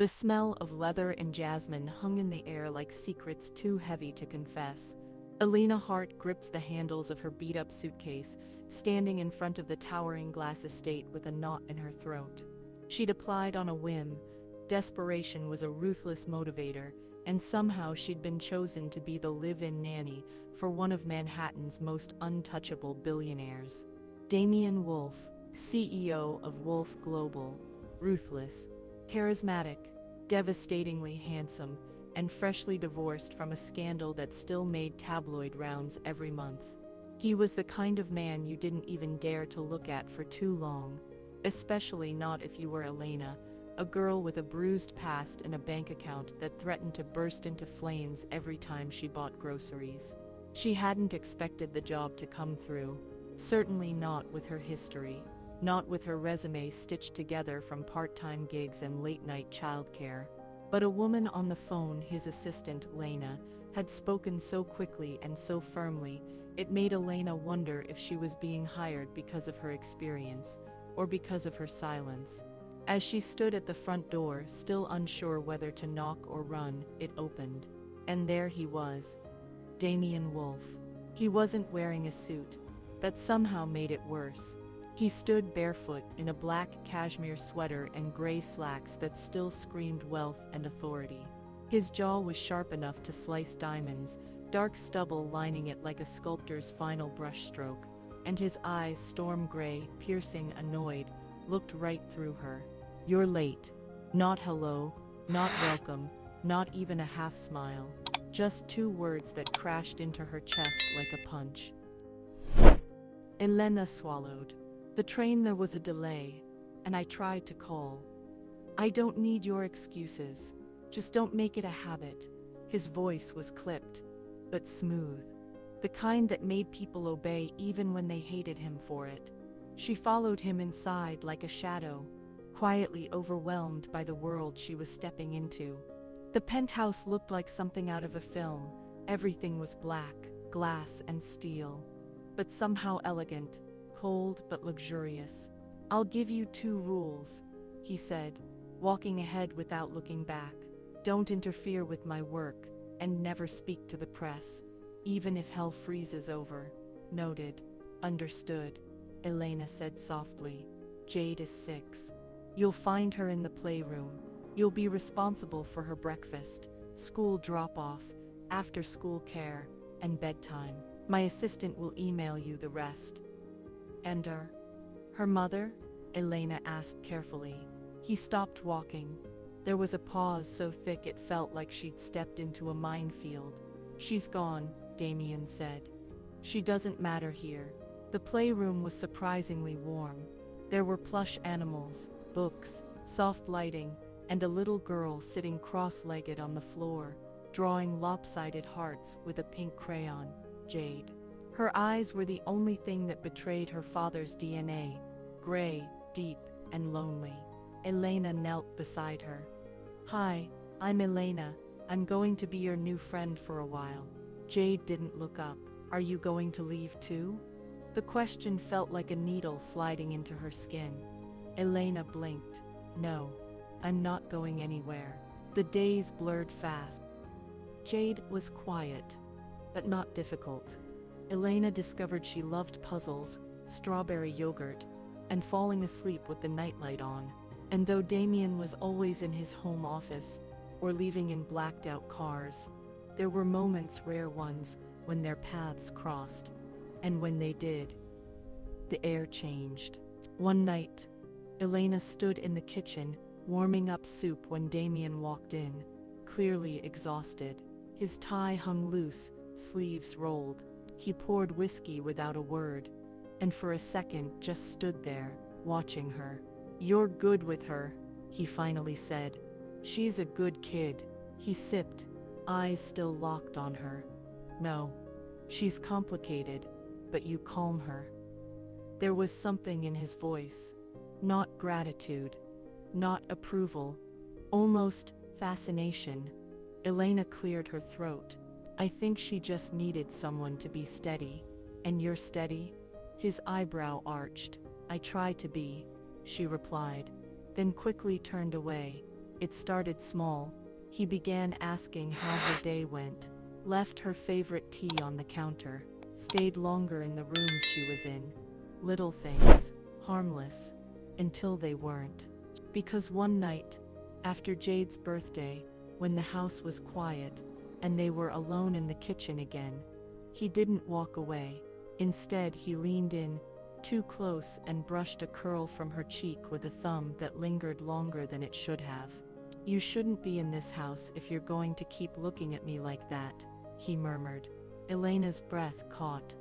The smell of leather and jasmine hung in the air like secrets too heavy to confess. Elena Hart gripped the handles of her beat-up suitcase, standing in front of the towering glass estate with a knot in her throat. She'd applied on a whim. Desperation was a ruthless motivator, and somehow she'd been chosen to be the live-in nanny for one of Manhattan's most untouchable billionaires. Damian Wolf, CEO of Wolf Global. Ruthless, charismatic, devastatingly handsome, and freshly divorced from a scandal that still made tabloid rounds every month. He was the kind of man you didn't even dare to look at for too long, especially not if you were Elena, a girl with a bruised past and a bank account that threatened to burst into flames every time she bought groceries. She hadn't expected the job to come through, certainly not with her history, not with her resume stitched together from part-time gigs and late-night childcare. But a woman on the phone, his assistant, Lena, had spoken so quickly and so firmly, it made Elena wonder if she was being hired because of her experience, or because of her silence. As she stood at the front door, still unsure whether to knock or run, it opened. And there he was. Damian Wolf. He wasn't wearing a suit. That somehow made it worse. He stood barefoot in a black cashmere sweater and gray slacks that still screamed wealth and authority. His jaw was sharp enough to slice diamonds, dark stubble lining it like a sculptor's final brushstroke, and his eyes, storm gray, piercing, annoyed, looked right through her. "You're late." Not hello, not welcome, not even a half smile. Just two words that crashed into her chest like a punch. Elena swallowed. The train, there was a delay, and I tried to call. "I don't need your excuses. Just don't make it a habit." His voice was clipped, but smooth. The kind that made people obey even when they hated him for it. She followed him inside like a shadow, quietly overwhelmed by the world she was stepping into. The penthouse looked like something out of a film. Everything was black, glass and steel, but somehow elegant, cold but luxurious. "I'll give you 2 rules," he said, walking ahead without looking back. "Don't interfere with my work, and never speak to the press, even if hell freezes over." "Noted. Understood," Elena said softly. "Jade is 6. You'll find her in the playroom. You'll be responsible for her breakfast, school drop-off, after-school care, and bedtime. My assistant will email you the rest." "And her mother?" Elena asked carefully. He stopped walking. There was a pause so thick it felt like she'd stepped into a minefield. "She's gone," Damian said. "She doesn't matter here." The playroom was surprisingly warm. There were plush animals, books, soft lighting, and a little girl sitting cross-legged on the floor, drawing lopsided hearts with a pink crayon. Jade. Her eyes were the only thing that betrayed her father's DNA, gray, deep, and lonely. Elena knelt beside her. "Hi, I'm Elena. I'm going to be your new friend for a while." Jade didn't look up. "Are you going to leave too?" The question felt like a needle sliding into her skin. Elena blinked. "No, I'm not going anywhere." The days blurred fast. Jade was quiet, but not difficult. Elena discovered she loved puzzles, strawberry yogurt, and falling asleep with the nightlight on. And though Damian was always in his home office, or leaving in blacked-out cars, there were moments, rare ones, when their paths crossed. And when they did, the air changed. One night, Elena stood in the kitchen, warming up soup when Damian walked in, clearly exhausted. His tie hung loose, sleeves rolled. He poured whiskey without a word, and for a second just stood there, watching her. "You're good with her," he finally said. "She's a good kid." He sipped, eyes still locked on her. "No. She's complicated, but you calm her." There was something in his voice. Not gratitude, not approval, almost fascination. Elena cleared her throat. "I think she just needed someone to be steady." "And you're steady?" His eyebrow arched. "I try to be," she replied, then quickly turned away. It started small. He began asking how her day went, left her favorite tea on the counter, stayed longer in the rooms she was in. Little things, harmless, until they weren't. Because one night, after Jade's birthday, when the house was quiet, and they were alone in the kitchen again, he didn't walk away. Instead, he leaned in, too close, and brushed a curl from her cheek with a thumb that lingered longer than it should have. "You shouldn't be in this house if you're going to keep looking at me like that," he murmured. Elena's breath caught.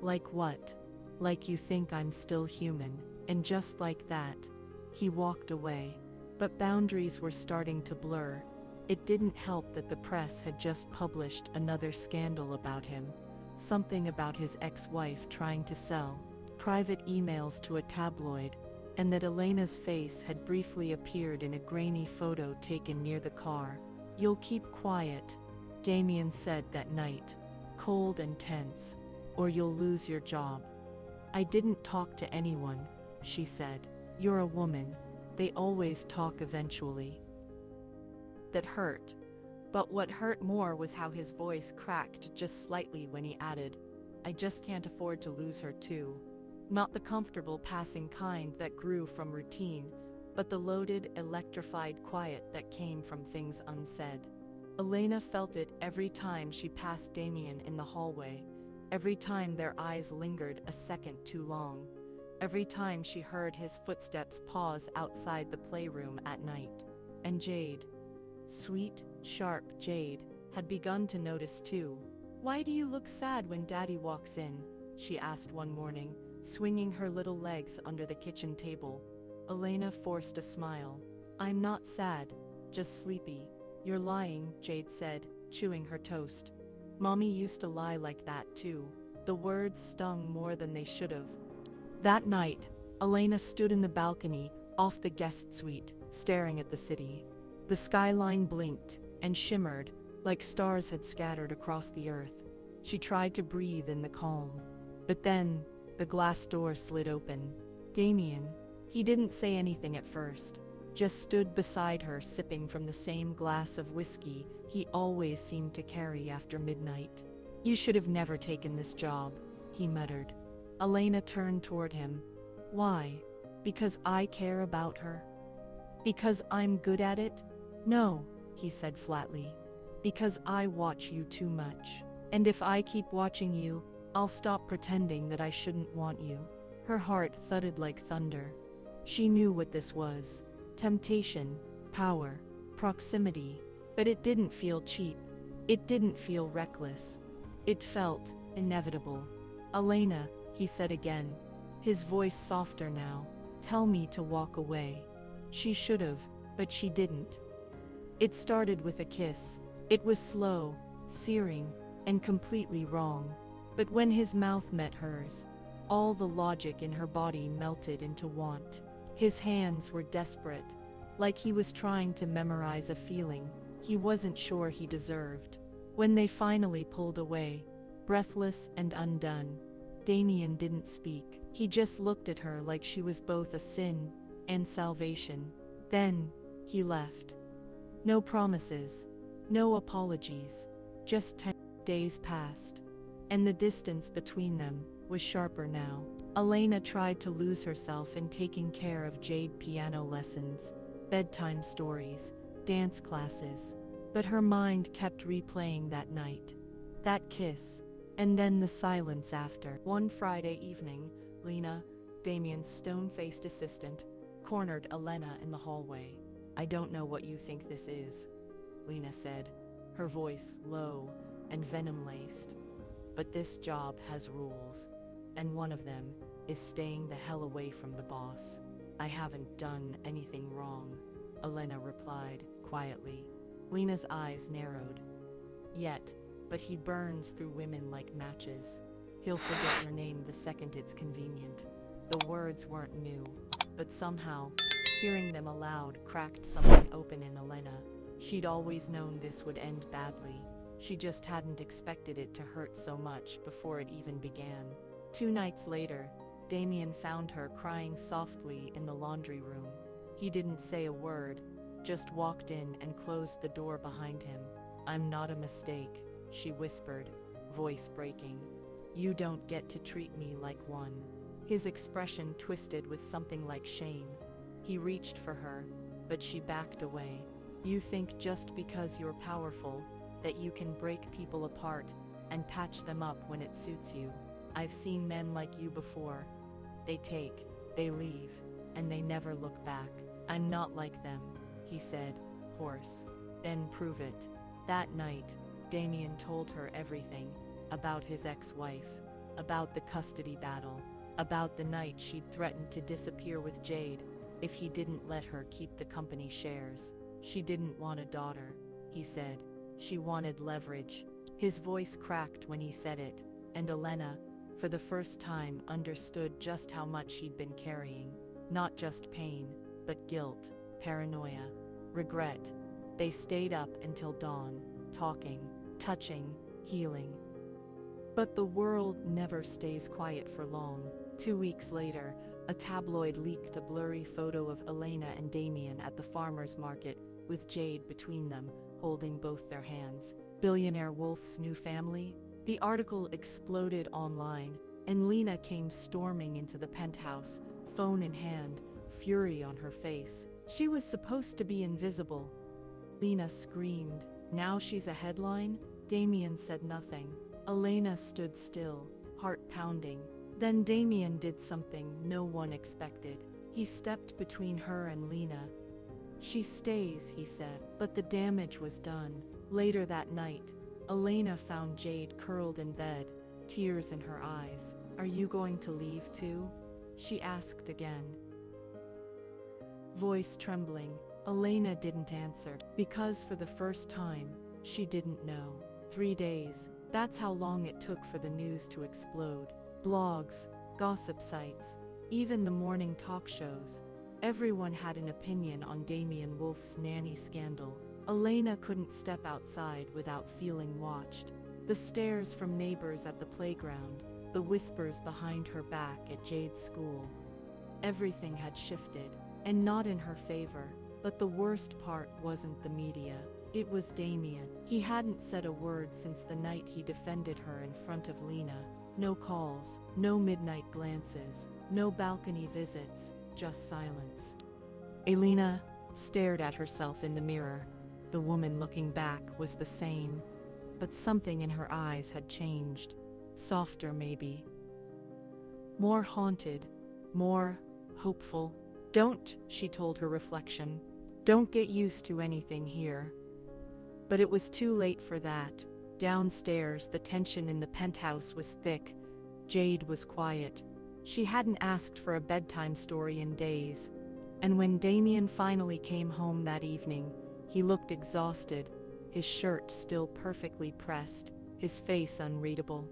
"Like what?" "Like you think I'm still human." And just like that, he walked away. But boundaries were starting to blur. It didn't help that the press had just published another scandal about him. Something about his ex-wife trying to sell private emails to a tabloid, and that Elena's face had briefly appeared in a grainy photo taken near the car. "You'll keep quiet," Damien said that night, cold and tense, "or you'll lose your job." "I didn't talk to anyone," she said. "You're a woman. They always talk eventually." That hurt. But what hurt more was how his voice cracked just slightly when he added, "I just can't afford to lose her too." Not the comfortable passing kind that grew from routine, but the loaded, electrified quiet that came from things unsaid. Elena felt it every time she passed Damien in the hallway, every time their eyes lingered a second too long, every time she heard his footsteps pause outside the playroom at night. And Jade, sweet, sharp Jade, had begun to notice too. "Why do you look sad when Daddy walks in?" she asked one morning, swinging her little legs under the kitchen table. Elena forced a smile. "I'm not sad, just sleepy." "You're lying," Jade said, chewing her toast. "Mommy used to lie like that too." The words stung more than they should have. That night, Elena stood in the balcony, off the guest suite, staring at the city. The skyline blinked and shimmered, like stars had scattered across the earth. She tried to breathe in the calm. But then, the glass door slid open. Damien, he didn't say anything at first, just stood beside her sipping from the same glass of whiskey he always seemed to carry after midnight. "You should have never taken this job," he muttered. Elena turned toward him. "Why? Because I care about her? Because I'm good at it?" "No," he said flatly. "Because I watch you too much. And if I keep watching you, I'll stop pretending that I shouldn't want you." Her heart thudded like thunder. She knew what this was. Temptation, power, proximity. But it didn't feel cheap. It didn't feel reckless. It felt inevitable. "Elena," he said again, his voice softer now, "tell me to walk away." She should have, but she didn't. It started with a kiss. It was slow, searing, and completely wrong. But when his mouth met hers, all the logic in her body melted into want. His hands were desperate, like he was trying to memorize a feeling he wasn't sure he deserved. When they finally pulled away, breathless and undone, Damien didn't speak. He just looked at her like she was both a sin and salvation. Then, he left. No promises, no apologies, just 10 days passed. And the distance between them was sharper now. Elena tried to lose herself in taking care of Jade, piano lessons, bedtime stories, dance classes. But her mind kept replaying that night, that kiss, and then the silence after. One Friday evening, Lena, Damien's stone-faced assistant, cornered Elena in the hallway. "I don't know what you think this is," Lena said, her voice low and venom-laced. "But this job has rules, and one of them is staying the hell away from the boss." "I haven't done anything wrong," Elena replied, quietly. Lena's eyes narrowed. "Yet, but he burns through women like matches. He'll forget your name the second it's convenient." The words weren't new, but somehow, hearing them aloud cracked something open in Elena. She'd always known this would end badly. She just hadn't expected it to hurt so much before it even began. 2 nights later, Damien found her crying softly in the laundry room. He didn't say a word, just walked in and closed the door behind him. "I'm not a mistake," she whispered, voice breaking. "You don't get to treat me like one." His expression twisted with something like shame. He reached for her, but she backed away. "You think just because you're powerful, that you can break people apart and patch them up when it suits you. I've seen men like you before. They take, they leave, and they never look back. I'm not like them," he said, hoarse. "Then prove it." That night, Damien told her everything, about his ex-wife, about the custody battle, about the night she'd threatened to disappear with Jade if he didn't let her keep the company shares. She didn't want a daughter, he said. She wanted leverage. His voice cracked when he said it, and Elena, for the first time, understood just how much he'd been carrying. Not just pain, but guilt, paranoia, regret. They stayed up until dawn, talking, touching, healing. But the world never stays quiet for long. 2 weeks later, a tabloid leaked a blurry photo of Elena and Damien at the farmer's market, with Jade between them, holding both their hands. Billionaire Wolf's new family? The article exploded online, and Lena came storming into the penthouse, phone in hand, fury on her face. She was supposed to be invisible. Lena screamed. "Now she's a headline?" Damien said nothing. Elena stood still, heart pounding. Then Damien did something no one expected. He stepped between her and Lena. "She stays," he said, but the damage was done. Later that night, Elena found Jade curled in bed, tears in her eyes. "Are you going to leave too?" she asked again. Voice trembling. Elena didn't answer, because for the first time, she didn't know. 3 days, that's how long it took for the news to explode. Blogs, gossip sites, even the morning talk shows. Everyone had an opinion on Damien Wolf's nanny scandal. Elena couldn't step outside without feeling watched. The stares from neighbors at the playground, the whispers behind her back at Jade's school. Everything had shifted, and not in her favor. But the worst part wasn't the media. It was Damien. He hadn't said a word since the night he defended her in front of Lena. No calls, no midnight glances, no balcony visits, just silence. Elena stared at herself in the mirror. The woman looking back was the same, but something in her eyes had changed. Softer, maybe. More haunted, more hopeful. "Don't," she told her reflection. "Don't get used to anything here." But it was too late for that. Downstairs, the tension in the penthouse was thick. Jade was quiet. She hadn't asked for a bedtime story in days. And when Damien finally came home that evening, he looked exhausted, his shirt still perfectly pressed, his face unreadable.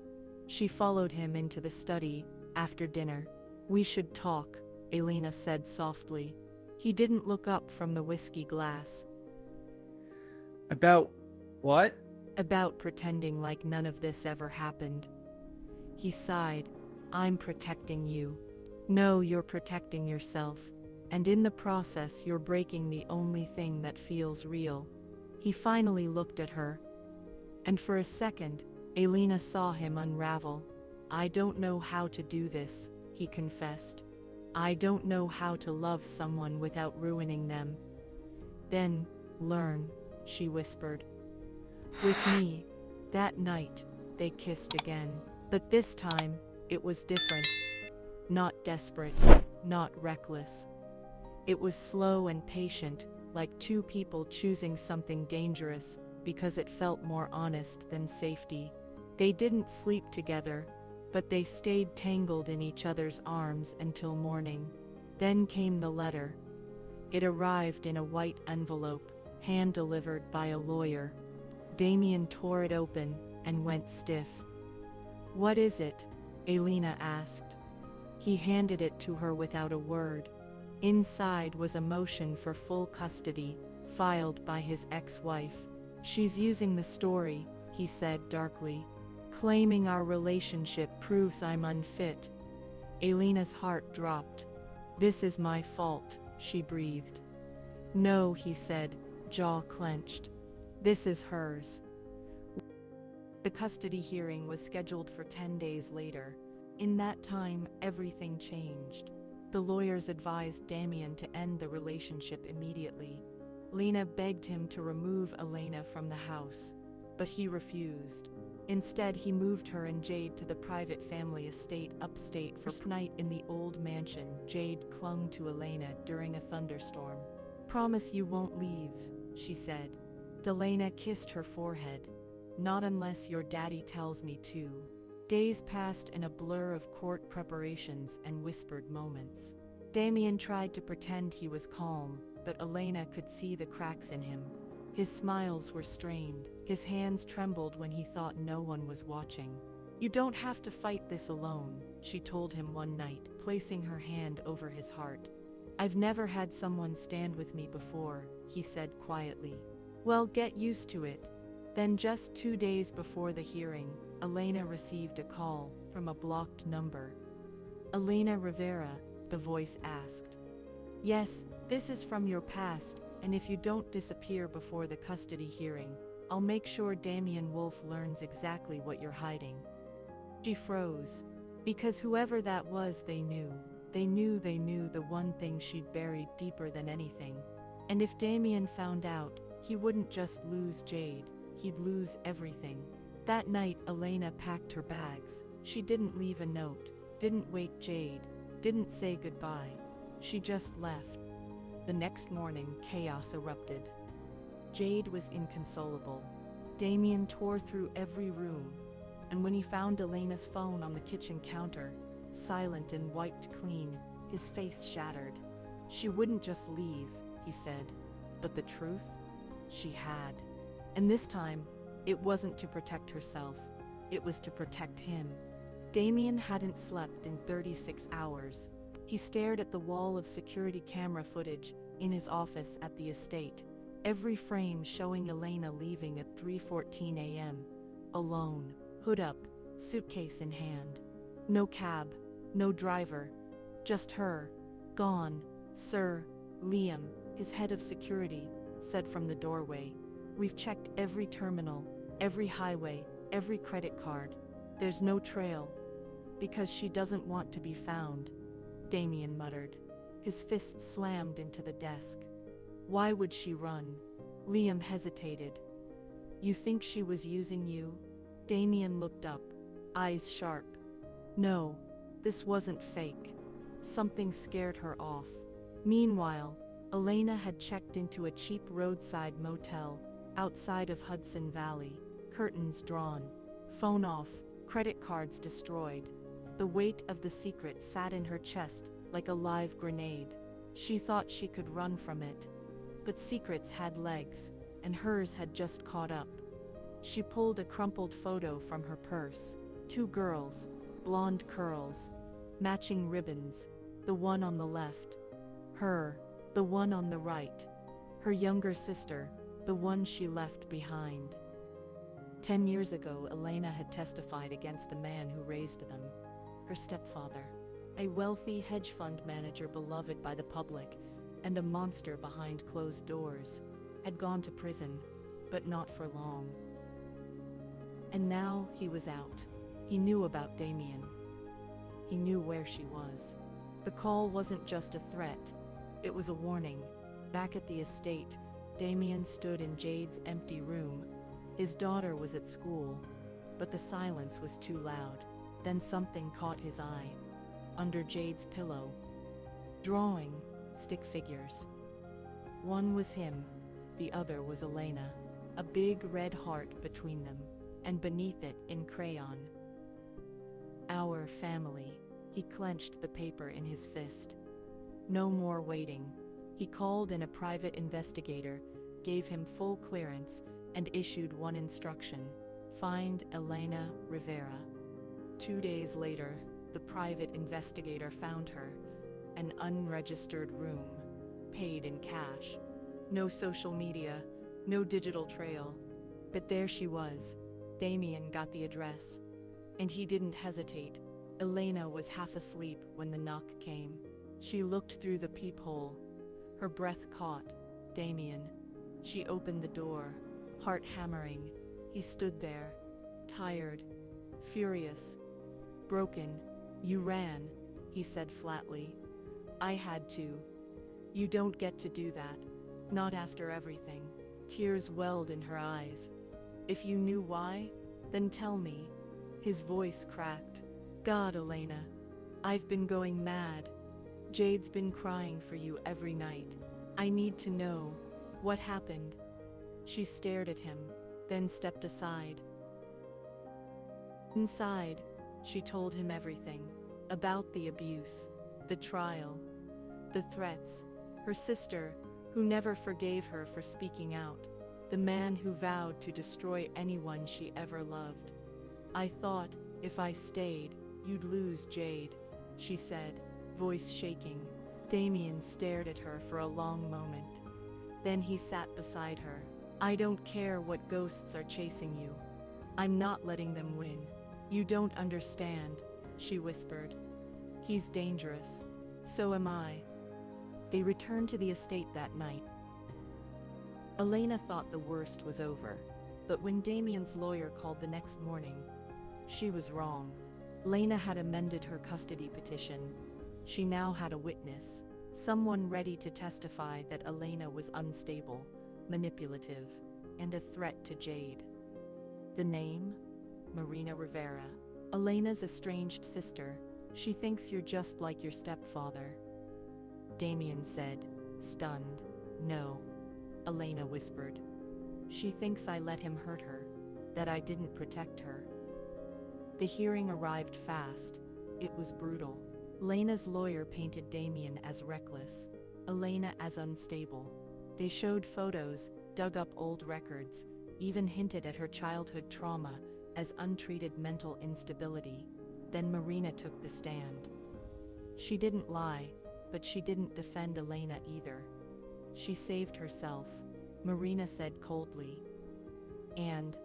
She followed him into the study after dinner. "We should talk," Elena said softly. He didn't look up from the whiskey glass. About what? "About pretending like none of this ever happened." He sighed. "I'm protecting you." "No, you're protecting yourself. And in the process, you're breaking the only thing that feels real." He finally looked at her. And for a second, Elena saw him unravel. "I don't know how to do this," he confessed. "I don't know how to love someone without ruining them." "Then, learn," she whispered. "With me." That night, they kissed again. But this time, it was different. Not desperate, not reckless. It was slow and patient, like two people choosing something dangerous because it felt more honest than safety. They didn't sleep together, but they stayed tangled in each other's arms until morning. Then came the letter. It arrived in a white envelope, hand-delivered by a lawyer. Damien tore it open and went stiff. "What is it?" Elena asked. He handed it to her without a word. Inside was a motion for full custody, filed by his ex-wife. "She's using the story," he said darkly. "Claiming our relationship proves I'm unfit." Elena's heart dropped. "This is my fault," she breathed. No, he said, jaw clenched. This is hers. The custody hearing was scheduled for 10 days later. In that time, everything changed. The lawyers advised Damien to end the relationship immediately. Lena begged him to remove Elena from the house, but he refused. Instead, he moved her and Jade to the private family estate upstate. For the night in the old mansion, Jade clung to Elena during a thunderstorm. Promise you won't leave, she said. Elena kissed her forehead. Not unless your daddy tells me to. Days passed in a blur of court preparations and whispered moments. Damien tried to pretend he was calm, but Elena could see the cracks in him. His smiles were strained. His hands trembled when he thought no one was watching. You don't have to fight this alone, she told him one night, placing her hand over his heart. I've never had someone stand with me before, he said quietly. Well, get used to it. Then just 2 days before the hearing, Elena received a call from a blocked number. Elena Rivera, the voice asked. Yes, this is from your past, and if you don't disappear before the custody hearing, I'll make sure Damien Wolf learns exactly what you're hiding. She froze. Because whoever that was, they knew the one thing she'd buried deeper than anything. And if Damien found out, he wouldn't just lose Jade, he'd lose everything. That night, Elena packed her bags. She didn't leave a note, didn't wake Jade, didn't say goodbye. She just left. The next morning, chaos erupted. Jade was inconsolable. Damien tore through every room, and when he found Elena's phone on the kitchen counter, silent and wiped clean, his face shattered. She wouldn't just leave, he said, but the truth? She had. And this time, it wasn't to protect herself, it was to protect him. Damien hadn't slept in 36 hours. He stared at the wall of security camera footage in his office at the estate, every frame showing Elena leaving at 3:14 a.m. Alone, hood up, suitcase in hand. No cab, no driver, just her. Gone. Sir, Liam, his head of security, said from the doorway. We've checked every terminal, every highway, every credit card. There's no trail. Because she doesn't want to be found, Damien muttered. His fist slammed into the desk. Why would she run? Liam hesitated. You think she was using you? Damien looked up, eyes sharp. No, this wasn't fake. Something scared her off. Meanwhile, Elena had checked into a cheap roadside motel outside of Hudson Valley, curtains drawn, phone off, credit cards destroyed. The weight of the secret sat in her chest like a live grenade. She thought she could run from it. But secrets had legs, and hers had just caught up. She pulled a crumpled photo from her purse. 2 girls, blonde curls, matching ribbons, the one on the left. Her, the one on the right. Her younger sister, the one she left behind. 10 years ago, Elena had testified against the man who raised them. Her stepfather, a wealthy hedge fund manager beloved by the public and a monster behind closed doors, had gone to prison, but not for long. And now he was out. He knew about Damien. He knew where she was. The call wasn't just a threat, it was a warning. Back at the estate, Damien stood in Jade's empty room. His daughter was at school, but the silence was too loud. Then something caught his eye. Under Jade's pillow. Drawing, stick figures. One was him, the other was Elena. A big red heart between them, and beneath it, in crayon, Our family. He clenched the paper in his fist. No more waiting. He called in a private investigator, gave him full clearance, and issued one instruction: find Elena Rivera. 2 days later, the private investigator found her. An unregistered room, paid in cash. No social media, no digital trail. But there she was. Damien got the address. And he didn't hesitate. Elena was half asleep when the knock came. She looked through the peephole. Her breath caught. Damien. She opened the door, heart hammering. He stood there, tired, furious, broken. You ran, he said flatly. I had to. You don't get to do that. Not after everything. Tears welled in her eyes. If you knew why, then tell me. His voice cracked. God, Elena. I've been going mad. Jade's been crying for you every night. I need to know. What happened? She stared at him, then stepped aside. Inside, she told him everything. About the abuse, the trial, the threats, her sister, who never forgave her for speaking out, the man who vowed to destroy anyone she ever loved. I thought, if I stayed, you'd lose Jade, she said, voice shaking. Damien stared at her for a long moment. Then he sat beside her. I don't care what ghosts are chasing you. I'm not letting them win. You don't understand, she whispered. He's dangerous. So am I. They returned to the estate that night. Elena thought the worst was over, but when Damien's lawyer called the next morning, she was wrong. Elena had amended her custody petition. She now had a witness, someone ready to testify that Elena was unstable, manipulative, and a threat to Jade. The name? Marina Rivera. Elena's estranged sister. She thinks you're just like your stepfather. Damien said, stunned. No, Elena whispered. She thinks I let him hurt her, that I didn't protect her. The hearing arrived fast. It was brutal. Elena's lawyer painted Damien as reckless, Elena as unstable. They showed photos, dug up old records, even hinted at her childhood trauma as untreated mental instability. Then Marina took the stand. She didn't lie, but she didn't defend Elena either. She saved herself, Marina said coldly. And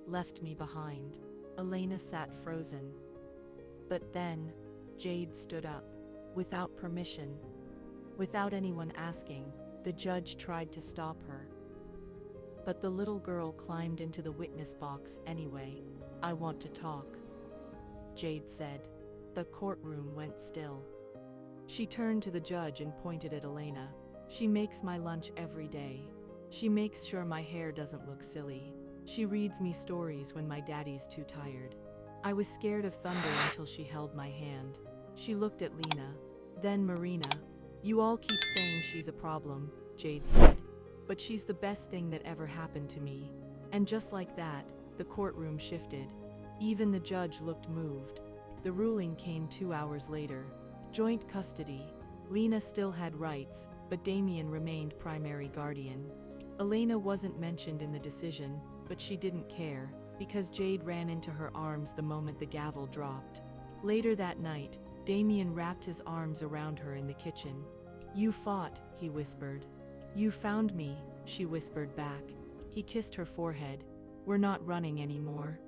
left me behind. Elena sat frozen. But then, Jade stood up. Without permission. Without anyone asking, the judge tried to stop her. But the little girl climbed into the witness box anyway. I want to talk, Jade said. The courtroom went still. She turned to the judge and pointed at Elena. She makes my lunch every day. She makes sure my hair doesn't look silly. She reads me stories when my daddy's too tired. I was scared of thunder until she held my hand. She looked at Lena, then Marina. You all keep saying she's a problem, Jade said. But she's the best thing that ever happened to me. And just like that, the courtroom shifted. Even the judge looked moved. The ruling came 2 hours later. Joint custody. Lena still had rights, but Damien remained primary guardian. Elena wasn't mentioned in the decision, but she didn't care, because Jade ran into her arms the moment the gavel dropped. Later that night, Damien wrapped his arms around her in the kitchen. You fought, he whispered. You found me, she whispered back. He kissed her forehead. We're not running anymore.